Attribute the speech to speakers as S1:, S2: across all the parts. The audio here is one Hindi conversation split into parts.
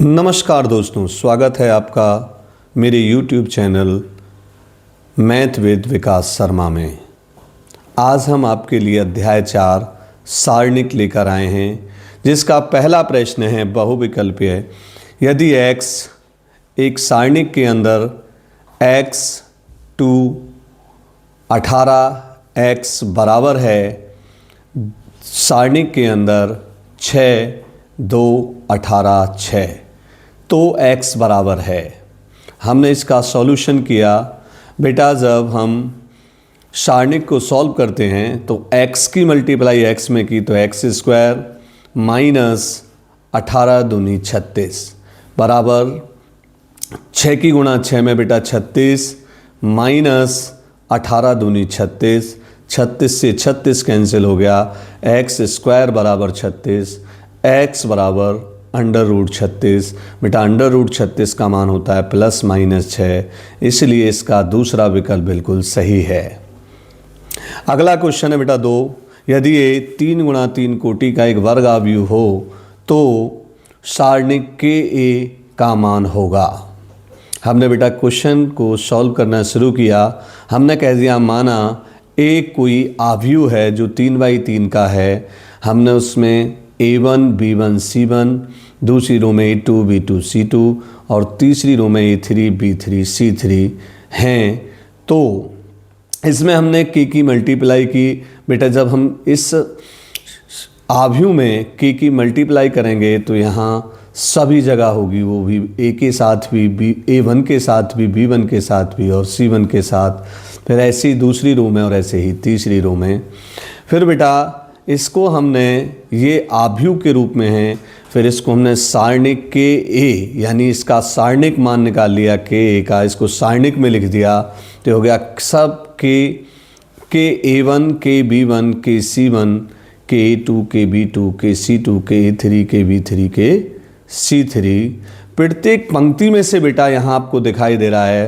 S1: नमस्कार दोस्तों, स्वागत है आपका मेरे YouTube चैनल मैथ विद विकास शर्मा में। आज हम आपके लिए अध्याय 4 सारणिक लेकर आए हैं, जिसका पहला प्रश्न है बहुविकल्पीय। यदि x एक सारणिक के अंदर x टू 18x बराबर है, सारणिक के अंदर 6 2 18 6, तो x बराबर है। हमने इसका सॉल्यूशन किया। बेटा जब हम सारणिक को सॉल्व करते हैं तो x की मल्टीप्लाई x में की तो x स्क्वायर माइनस 18 दूनी 36 बराबर 6 की गुणा 6 में बेटा 36 माइनस 18 दूनी 36, 36 से 36 कैंसिल हो गया। x स्क्वायर बराबर 36, x बराबर अंडर रूट 36। बेटा अंडर रूट 36 का मान होता है प्लस माइनस 6, इसलिए इसका दूसरा विकल्प बिल्कुल सही है। अगला क्वेश्चन है बेटा 2। यदि ये 3 गुणा 3 कोटि का एक वर्ग आव्यूह हो तो सारणिक के ए का मान होगा। हमने बेटा क्वेश्चन को सॉल्व करना शुरू किया। हमने कह दिया माना ए कोई आव्यूह है जो 3/3 का है। हमने उसमें A1 B1 C1, दूसरी रो में A2 B2 C2 और तीसरी रो में A3 B3 C3 हैं। तो इसमें हमने k की मल्टीप्लाई की। बेटा जब हम इस आव्यूह में k की मल्टीप्लाई करेंगे तो यहाँ सभी जगह होगी, वो भी a के साथ भी A1 के साथ भी B1 के साथ भी और C1 के साथ, फिर ऐसे ही दूसरी रो में और ऐसे ही तीसरी रो में। फिर बेटा इसको हमने ये आव्यूह के रूप में है, फिर इसको हमने सारणिक के ए यानी इसका सारणिक मान निकाल लिया के ए का, इसको सारणिक में लिख दिया तो हो गया सब के A1 के B1 के C1 के A2 के B2 के C2 के A3 के B3 के C3। प्रत्येक पंक्ति में से बेटा यहाँ आपको दिखाई दे रहा है,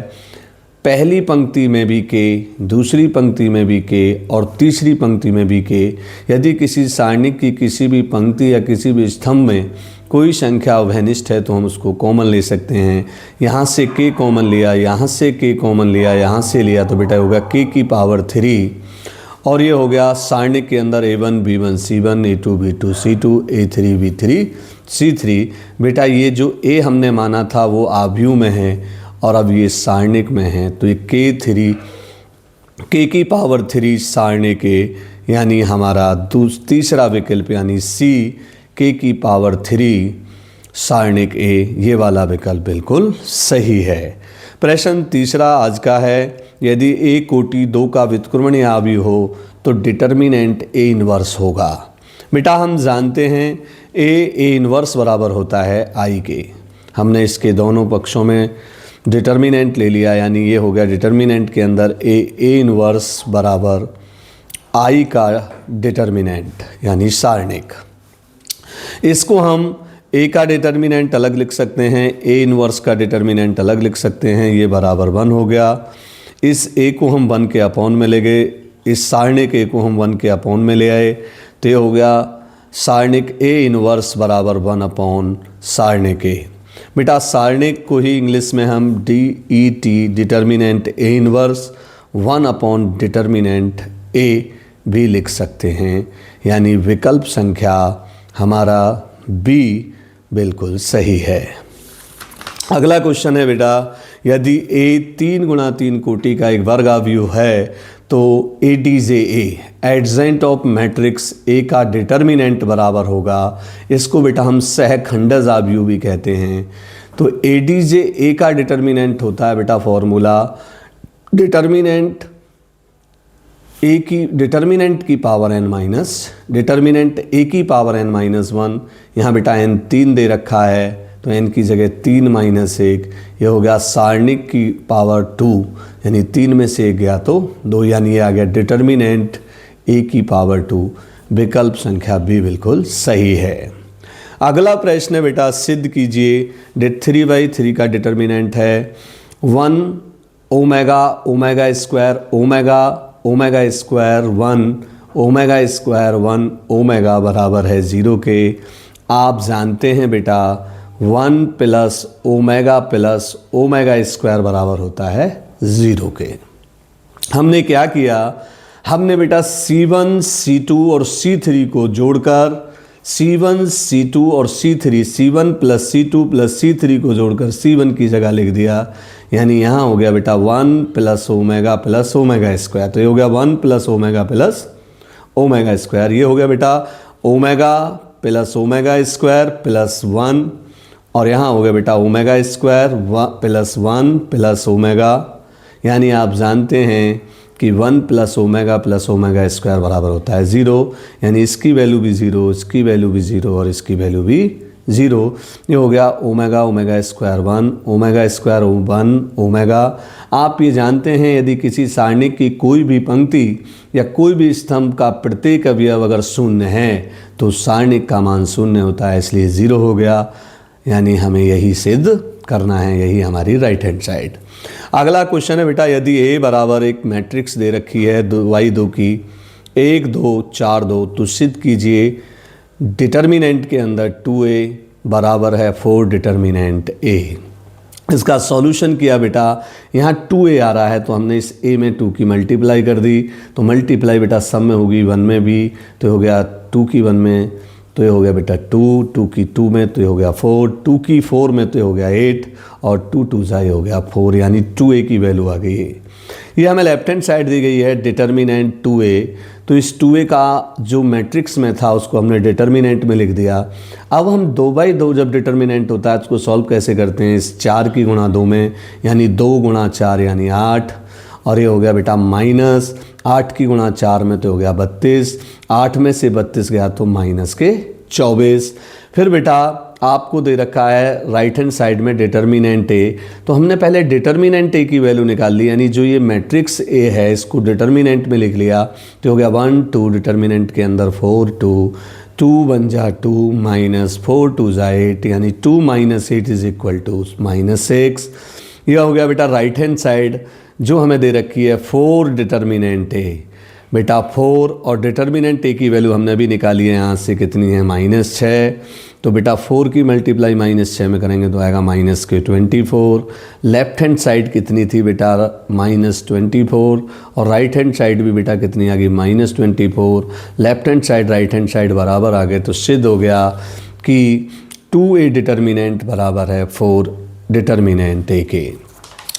S1: पहली पंक्ति में भी के, दूसरी पंक्ति में भी के और तीसरी पंक्ति में भी के। यदि किसी सारणिक की किसी भी पंक्ति या किसी भी स्तंभ में कोई संख्या अवैनिष्ट है तो हम उसको कॉमन ले सकते हैं। यहाँ से के कॉमन लिया, यहाँ से के कॉमन लिया, यहाँ से लिया तो बेटा होगा के की पावर 3। और ये हो गया सारणिक के अंदर A1 B1 C1 A2 B2 C2 A3 B3 C3। बेटा ये जो A हमने माना था वो आव्यूह में है और अब ये सारणिक में है, तो ये के की पावर 3 सारणिक ए, यानी हमारा तीसरा विकल्प यानी सी के की पावर 3 सारणिक ए, ये वाला विकल्प बिल्कुल सही है। प्रश्न तीसरा आज का है। यदि ए कोटि 2 का व्युत्क्रमणीय आव्यूह हो तो डिटर्मिनेंट ए इनवर्स होगा। बेटा हम जानते हैं ए इनवर्स बराबर होता है आई के। हमने इसके दोनों पक्षों में डिटर्मिनेंट ले लिया, यानी ये हो गया डिटर्मिनेंट के अंदर ए इनवर्स बराबर आई का डिटर्मिनेंट यानी सारणिक। इसको हम ए का डिटर्मिनेंट अलग लिख सकते हैं, ए इनवर्स का डिटर्मिनेंट अलग लिख सकते हैं। ये बराबर 1 हो गया। इस ए को हम 1 के अपॉन में ले गए, इस सारणिक ए को हम 1 के अपॉन में ले आए, तो ये हो गया सारणिक ए इनवर्स बराबर 1 अपॉन सारणिक ए। बेटा सारणिक को ही इंग्लिश में हम DET determinant A inverse 1 upon determinant A भी लिख सकते हैं, यानी विकल्प संख्या हमारा बी बिल्कुल सही है। अगला क्वेश्चन है बेटा, यदि ए 3 गुणा 3 कोटि का एक वर्ग आव्यूह है तो ADJ एडजेंट ऑफ मैट्रिक्स ए का डिटर्मिनेंट बराबर होगा। इसको बेटा हम सहखंडज आव्यूह भी कहते हैं। तो ADJ ए का डिटर्मिनेंट होता है बेटा फॉर्मूला डिटर्मिनेंट की पावर n माइनस डिटर्मिनेंट ए की पावर n माइनस 1। यहाँ बेटा n 3 दे रखा है तो n की जगह 3 माइनस 1। ये हो गया सारणिक की पावर 2, यानी 3 में से 1 गया तो 2, यानी ये आ गया डिटर्मिनेंट ए की पावर 2। विकल्प संख्या बी बिल्कुल सही है। अगला प्रश्न है बेटा, सिद्ध कीजिए 3/3 का डिटर्मिनेंट है 1 omega square omega square 1 omega बराबर है 0 के। आप जानते हैं बेटा 1 प्लस ओमेगा स्क्वायर बराबर होता है 0 के। हमने क्या किया, हमने बेटा C1 C2 और C3 को जोड़कर C1 C2 और C3 C1 plus C2 plus C3 को जोड़कर C1 की जगह लिख दिया। यानी यहाँ हो गया बेटा 1 प्लस ओमेगा स्क्वायर। तो ये हो गया 1 प्लस ओमेगा स्क्वायर। ये हो गया बेटा ओमेगा स्क्वायर प्लस 1, और यहाँ हो गया बेटा omega square plus 1 plus omega. यानी आप जानते हैं कि 1 प्लस ओमेगा स्क्वायर बराबर होता है 0। यानी इसकी वैल्यू भी 0, इसकी वैल्यू भी 0 और इसकी वैल्यू भी 0। ये हो गया omega square 1, omega square 1 omega. आप ये जानते हैं यदि किसी सारणिक की कोई भी पंक्ति या कोई भी स्तंभ का प्रत्येक अवयव अगर शून्य है तो सारणिक का मान शून्य होता है, इसलिए 0 हो गया। यानी हमें यही सिद्ध करना है, यही हमारी राइट हैंड साइड। अगला क्वेश्चन है बेटा, यदि A बराबर एक मैट्रिक्स दे रखी है y2 की 1 2 4 2, तो सिद्ध कीजिए डिटर्मिनेंट के अंदर 2A बराबर है 4 डिटर्मिनेंट A। इसका सॉल्यूशन किया बेटा, यहाँ 2A आ रहा है तो हमने इस A में 2 की मल्टीप्लाई कर दी। तो मल्टीप्लाई बेटा सब में होगी, 1 में भी तो हो गया 2 की 1 में, तो ये हो गया बेटा 2 की 2 में तो ये हो गया 4, 2 की 4 में तो ये हो गया 8, और 2 2 ये हो गया 4। यानी 2A की वैल्यू आ गई है। ये हमें लेफ्ट हैंड साइड दी गई है डिटर्मिनेंट 2A। तो इस 2A का जो मैट्रिक्स में था उसको हमने डिटर्मिनेंट में लिख दिया। अब हम 2/2 जब डिटर्मिनेंट होता है उसको सॉल्व कैसे करते हैं, इस 4 की गुणा 2 में, यानी 2 गुणा 4 यानी 8, और ये हो गया बेटा माइनस 8 की गुणा 4 में तो हो गया 32, 8 में से 32 गया तो माइनस के 24। फिर बेटा आपको दे रखा है राइट हैंड साइड में डिटर्मिनेंट A। तो हमने पहले डिटर्मिनेंट A की वैल्यू निकाल ली, यानी जो ये मैट्रिक्स A है इसको डिटर्मिनेंट में लिख लिया। तो हो गया 1 2 डिटर्मिनेंट के अंदर 4 2 1 जा 2 माइनस 4 2 जा 8, यानी 2 माइनस 8 इज इक्वल टू -6। यह हो गया बेटा राइट हैंड साइड जो हमें दे रखी है 4 डिटर्मिनेंट A। बेटा 4 और डिटर्मिनेंट A की वैल्यू हमने अभी निकाली है, यहाँ से कितनी है -6। तो बेटा 4 की मल्टीप्लाई -6 में करेंगे तो आएगा -24। लेफ्ट हैंड साइड कितनी थी बेटा -24, और राइट हैंड साइड भी बेटा कितनी आ गई -24। Left hand side right hand side बराबर आ गए, तो सिद्ध हो गया कि 2A डिटर्मिनेंट बराबर है 4 डिटर्मिनेंट A के।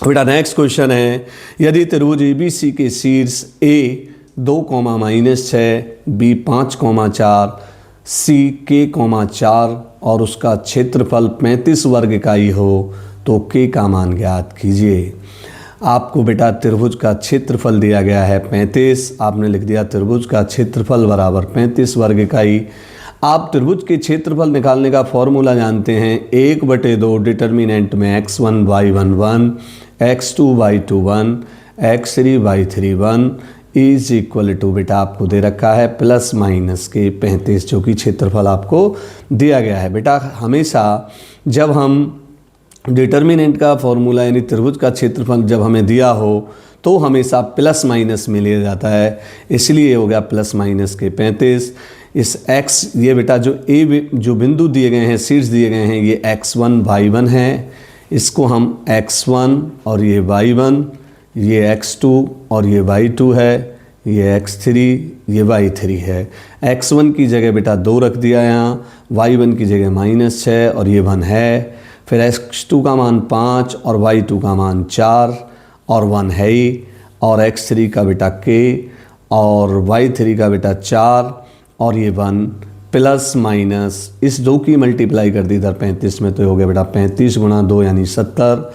S1: बेटा नेक्स्ट क्वेश्चन है, यदि त्रिभुज ABC के शीर्ष A 2, -6, B 5, 4, C K, 4 और उसका क्षेत्रफल 35 वर्ग इकाई हो तो K का मान ज्ञात कीजिए। आपको बेटा त्रिभुज का क्षेत्रफल दिया गया है 35, आपने लिख दिया त्रिभुज का क्षेत्रफल बराबर 35 वर्ग इकाई। आप त्रिभुज के क्षेत्रफल निकालने का फॉर्मूला जानते हैं, 1/2 डिटर्मिनेंट में x1 y1 1, x2 y2 1, x3 y3 1 is equal to बेटा आपको दे रखा है प्लस माइनस के 35, जो कि क्षेत्रफल आपको दिया गया है। बेटा हमेशा जब हम डिटर्मिनेंट का फॉर्मूला यानी त्रिभुज का क्षेत्रफल जब हमें दिया हो तो हमेशा प्लस माइनस में लिया जाता है, इसलिए हो गया प्लस माइनस के 35। इस x ये बेटा जो बिंदु दिए गए हैं, शीर्ष दिए गए हैं, ये x1 y1 है, इसको हम x1 और ये y1, ये x2 और ये y2 है, ये x3 ये y3 है। x1 की जगह बेटा 2 रख दिया यहाँ, y1 की जगह -6 और ये 1 है। फिर x2 का मान 5 और y2 का मान 4 और 1 है ही, और x3 का बेटा k और y3 का बेटा 4 और ये 1 प्लस माइनस इस 2 की मल्टीप्लाई कर दी इधर 35 में, तो हो गया बेटा 35 गुणा 2 यानी 70।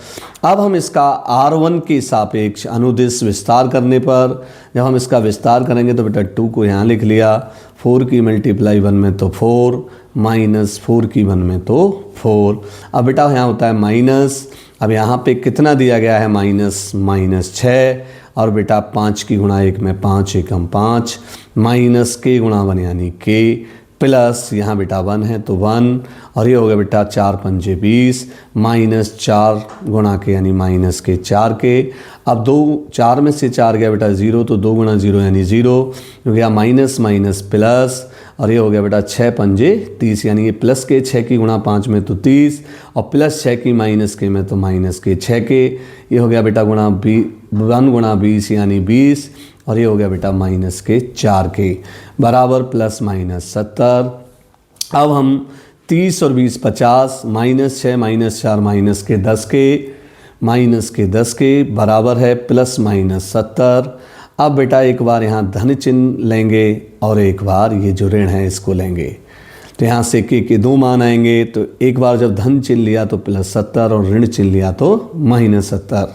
S1: अब हम इसका R1 के सापेक्ष अनुदिश विस्तार करने पर जब हम इसका विस्तार करेंगे तो बेटा 2 को यहाँ लिख लिया, 4 की मल्टीप्लाई 1 में तो 4 माइनस 4 की 1 में तो 4। अब बेटा यहाँ होता है माइनस, अब यहाँ पे कितना दिया गया है -6, और बेटा 5 की गुणा 1 में 5 एकम 5 माइनस के गुणा 1 यानी के प्लस यहाँ बेटा 1 है तो 1, और ये हो गया बेटा 4 पंजे 20 माइनस 4 गुणा के यानी माइनस के 4 के। अब 4 में से 4 गया बेटा 0, तो 2 गुणा 0 यानी 0 हो गया, माइनस माइनस प्लस, और ये हो गया बेटा 6 पंजे 30, यानी ये प्लस के 6 की गुणा 5 में तो 30, और प्लस 6 की माइनस के में तो माइनस के 6 के, ये हो गया बेटा 1 गुणा 20 यानी 20, और ये हो गया बेटा माइनस के 4 के बराबर प्लस माइनस 70। अब हम 30 और 20 50, माइनस 6 माइनस 4 माइनस के 10 के बराबर है प्लस माइनस 70। अब बेटा एक बार यहाँ धन चिन्ह लेंगे और एक बार ये जो ऋण है इसको लेंगे, तो यहाँ से के 2 मान आएंगे। तो एक बार जब धन चिन्ह लिया तो प्लस 70 और ऋण चिन्ह लिया तो माइनस 70।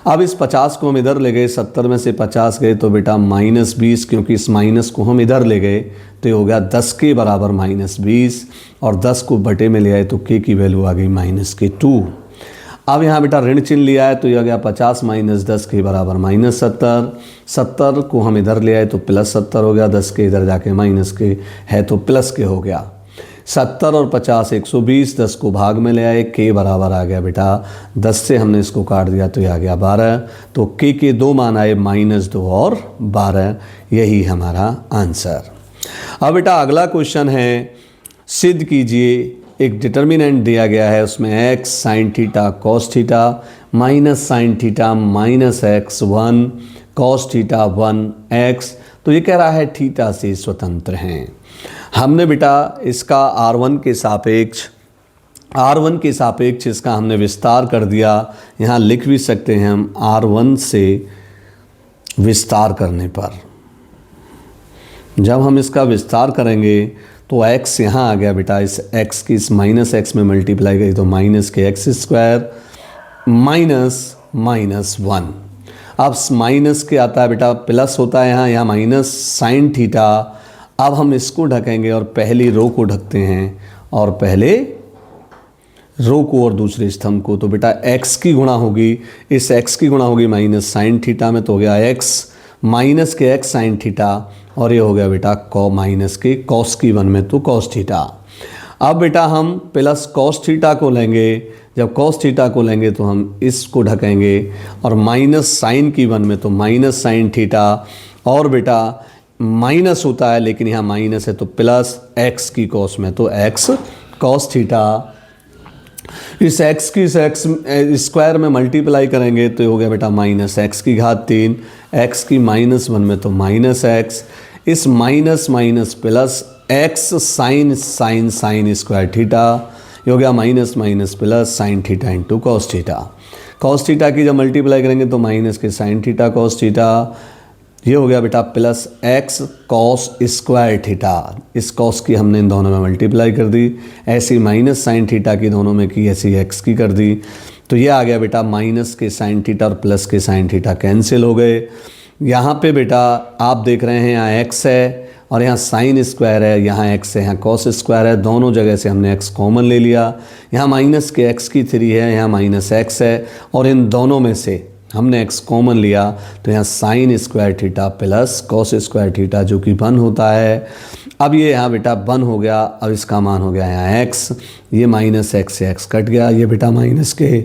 S1: अब इस 50 को हम इधर ले गए, 70 में से 50 गए तो बेटा माइनस 20, क्योंकि इस माइनस को हम इधर ले गए तो ये हो गया 10 के बराबर माइनस 20, और 10 को बटे में ले आए तो के की वैल्यू आ गई माइनस के 2। अब यहाँ बेटा ऋण चिन्ह लिया है तो ये आ गया 50 माइनस 10 के बराबर माइनस 70। 70 को हम इधर ले आए तो प्लस 70 हो गया, 10 के इधर जाके माइनस के है तो प्लस के हो गया। 70 और 50 120, 10 को भाग में ले आए, के बराबर आ गया बेटा 10 से हमने इसको काट दिया तो ये आ गया 12। तो के 2 मान आए -2 और 12, यही हमारा आंसर। अब बेटा अगला क्वेश्चन है, सिद्ध कीजिए एक डिटर्मिनेंट दिया गया है, उसमें x sine theta cos theta minus sine theta minus x 1 cos theta 1 x, तो ये कह रहा है थीटा से स्वतंत्र हैं। हमने बेटा इसका r1 के सापेक्ष इसका हमने विस्तार कर दिया। यहाँ लिख भी सकते हैं हम r1 से विस्तार करने पर, जब हम इसका विस्तार करेंगे तो x यहाँ आ गया बेटा, इस x की इस माइनस एक्स में मल्टीप्लाई करी तो माइनस के एक्स स्क्वायर माइनस 1। अब माइनस के आता है बेटा प्लस होता है, यहाँ माइनस साइन थीटा। अब हम इसको ढकेंगे और पहली रो को ढकते हैं, और पहले रो को और दूसरे स्तंभ को, तो बेटा x की गुणा होगी, इस x की गुणा होगी माइनस साइन थीटा में, तो हो गया x माइनस के x साइन थीटा, और ये हो गया बेटा माइनस के कॉस की 1 में तो कॉस थीटा। अब बेटा हम प्लस कॉस थीटा को लेंगे, जब कॉस थीटा को लेंगे तो हम इसको ढकेंगे, और माइनस साइन की 1 में तो माइनस साइन थीटा, और बेटा माइनस होता है लेकिन यहाँ माइनस है तो प्लस एक्स की कॉस में तो एक्स कॉस थीटा। इस एक्स की एक्स स्क्वायर में मल्टीप्लाई करेंगे तो ये हो गया बेटा माइनस एक्स की घात 3, एक्स की -1 में तो माइनस एक्स, इस minus minus plus x sine square theta, ये हो गया minus minus plus sine theta into cos theta. Cos theta की जब मल्टीप्लाई करेंगे तो माइनस के साइन थीटा कॉस थीटा, ये हो गया बेटा plus x cos square theta, इस कॉस की हमने इन दोनों में मल्टीप्लाई कर दी, ऐसी माइनस साइन थीटा की दोनों में की, ऐसी एक्स की कर दी, तो ये आ गया बेटा माइनस के साइन थीटा और प्लस के साइन थीटा कैंसिल हो गए। यहाँ पे बेटा आप देख रहे हैं यहाँ एक्स है और यहाँ साइन स्क्वायर है, यहाँ एक्स है, यहाँ कॉस स्क्वायर है, दोनों जगह से हमने एक्स कॉमन ले लिया। यहाँ माइनस के एक्स की 3 है, यहाँ माइनस एक्स है, और इन दोनों में से हमने x कॉमन लिया तो यहाँ sine square theta plus cos square theta जो कि 1 होता है। अब ये यहाँ बेटा 1 हो गया, अब इसका मान हो गया यहाँ x, ये माइनस एक्स से x कट गया, ये बेटा माइनस के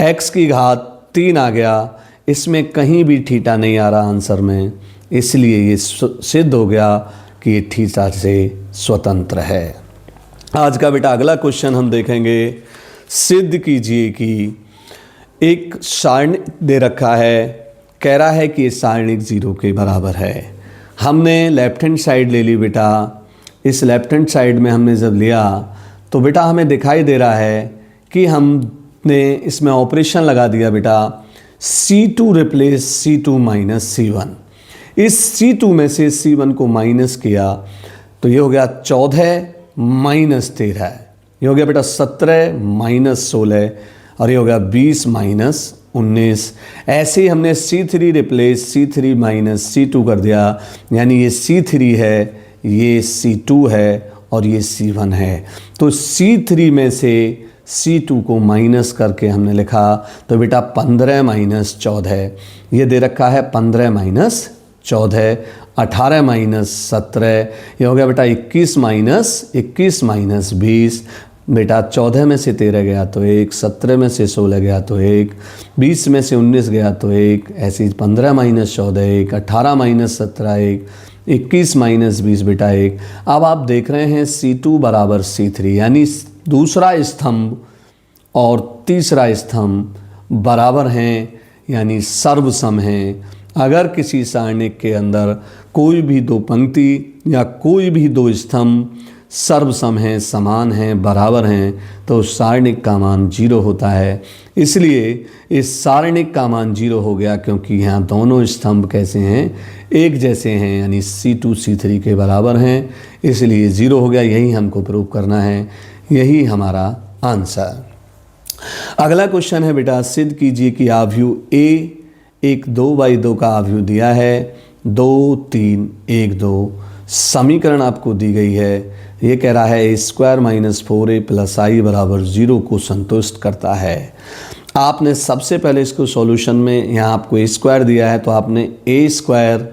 S1: x की घात 3 आ गया, इसमें कहीं भी थीटा नहीं आ रहा आंसर में, इसलिए ये सिद्ध हो गया कि ये थीटा से स्वतंत्र है। आज का बेटा अगला क्वेश्चन हम देखेंगे, सिद्ध कीजिए कि एक सारणिक दे रखा है, कह रहा है कि ये सारणिक 0 के बराबर है। हमने लेफ्ट हैंड साइड ले ली बेटा, इस लेफ्ट हैंड साइड में हमने जब लिया तो बेटा हमें दिखाई दे रहा है कि हमने इसमें ऑपरेशन लगा दिया बेटा, C2 replace C2 minus C1। इस C2 में से C1 को माइनस किया तो ये हो गया 14 माइनस 13, ये हो गया बेटा 17 माइनस 16, और ये हो गया 20 माइनस 19। ऐसे ही हमने C3 replace C3 minus C2 कर दिया, यानी ये C3 है, ये C2 है और ये C1 है। तो C3 में से C2 को माइनस करके हमने लिखा तो बेटा 15 माइनस 14, ये दे रखा है 15 माइनस 14, 18 माइनस 17, ये हो गया बेटा 21 माइनस 20। बेटा 14 में से 13 गया तो 1, 17 में से 16 गया तो 1, 20 में से 19 गया तो 1, ऐसे ही 15 माइनस 14 1, 18 माइनस 17 1, 21 माइनस 20 बेटा 1। अब आप देख रहे हैं C2 बराबर C3, यानी दूसरा स्तंभ और तीसरा स्तंभ बराबर हैं, यानी सर्वसम हैं। अगर किसी सारणिक के अंदर कोई भी दो पंक्ति या कोई भी दो स्तंभ सर्वसम हैं, समान हैं, बराबर हैं, तो उस सारणिक का मान 0 होता है। इसलिए इस सारणिक का मान 0 हो गया क्योंकि यहाँ दोनों स्तंभ कैसे हैं, एक जैसे हैं, यानी C2 C3 के बराबर हैं, इसलिए 0 हो गया। यही हमको प्रूव करना है, यही हमारा आंसर। अगला क्वेश्चन है बेटा, सिद्ध कीजिए कि आव्यूह A एक 2/2 का आव्यूह दिया है, 2 3 1 2। समीकरण आपको दी गई है, ये कह रहा है A² - 4A + I बराबर 0 को संतुष्ट करता है। आपने सबसे पहले इसको सॉल्यूशन में, यहाँ आपको A² दिया है तो आपने A²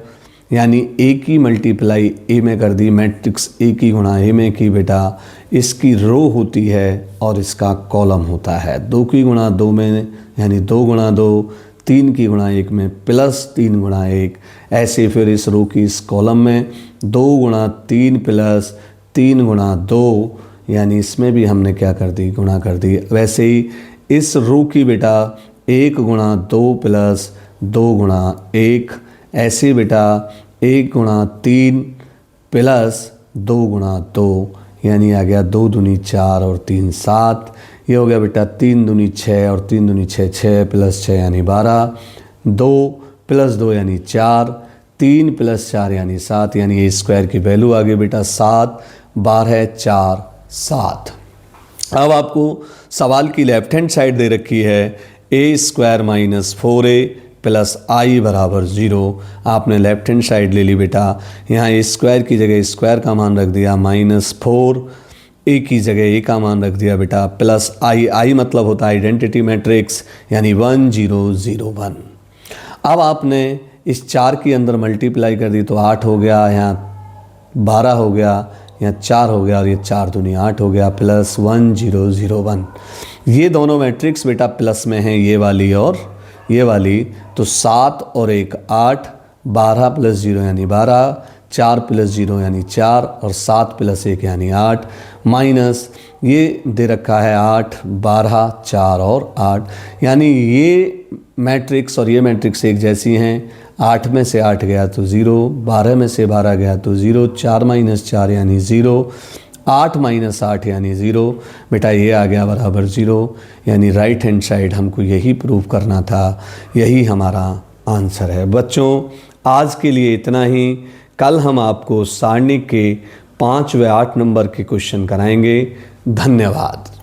S1: यानी A की मल्टीप्लाई A में कर दी, मैट्रिक्स A की गुणा A में की बेटा। इसकी रो होती है और इसका कॉलम होता है। 2 की गुणा 2 में यानी 2 गुणा 2, 3 की गुणा 1 में प्लस 3 गुणा 1। ऐसे फिर इस रो की इस कॉलम में 2 गुणा 3 प्लस 3 गुणा 2, यानी इसमें भी हमने क्या कर दी, गुणा कर दी। वैसे ही इस रो की बेटा 1 गुणा 2 प्लस 2 गुणा 1। ऐसे बेटा 1 गुणा 3 प्लस 2 गुणा 2, यानी आ गया 2 दूनी 4 और 3 7। ये हो गया बेटा 3 दूनी 6 और 3 दूनी 6 6 प्लस 6 यानी 12। 2 प्लस 2 यानी 4, 3 प्लस 4 यानी 7, यानी A² की वैल्यू आ गई बेटा 7, 12 4 7। अब आपको सवाल की लेफ्ट हैंड साइड दे रखी है, A² - 4A + I बराबर 0। आपने लेफ्ट हैंड साइड ले ली बेटा, यहाँ A² की जगह स्क्वायर का मान रख दिया -4, A की जगह A का मान रख दिया बेटा प्लस I मतलब होता है आइडेंटिटी मैट्रिक्स, यानी 1 0 0 1। अब आपने इस 4 के अंदर मल्टीप्लाई कर दी तो 8 हो गया, यहाँ 12 हो गया, यहाँ 4 हो गया और ये 4 दूनी 8 हो गया, प्लस 1 0 0 1। ये दोनों मैट्रिक्स बेटा प्लस में हैं, ये वाली और ये वाली। तो 7 और 1 8, 12 प्लस 0 यानी 12, 4 प्लस 0 यानी 4 और 7 प्लस 1 यानी 8, माइनस ये दे रखा है 8 12 4 और 8, यानी ये मैट्रिक्स और ये मैट्रिक्स एक जैसी हैं। 8 में से 8 गया तो 0, 12 में से 12 गया तो 0, 4 - 4 यानी 0, 8 - 8 यानी 0। बेटा ये आ गया बराबर 0, यानी राइट हैंड साइड हमको यही प्रूव करना था, यही हमारा आंसर है। बच्चों आज के लिए इतना ही। कल हम आपको सारणी के 5 व 8 नंबर के क्वेश्चन कराएंगे। धन्यवाद।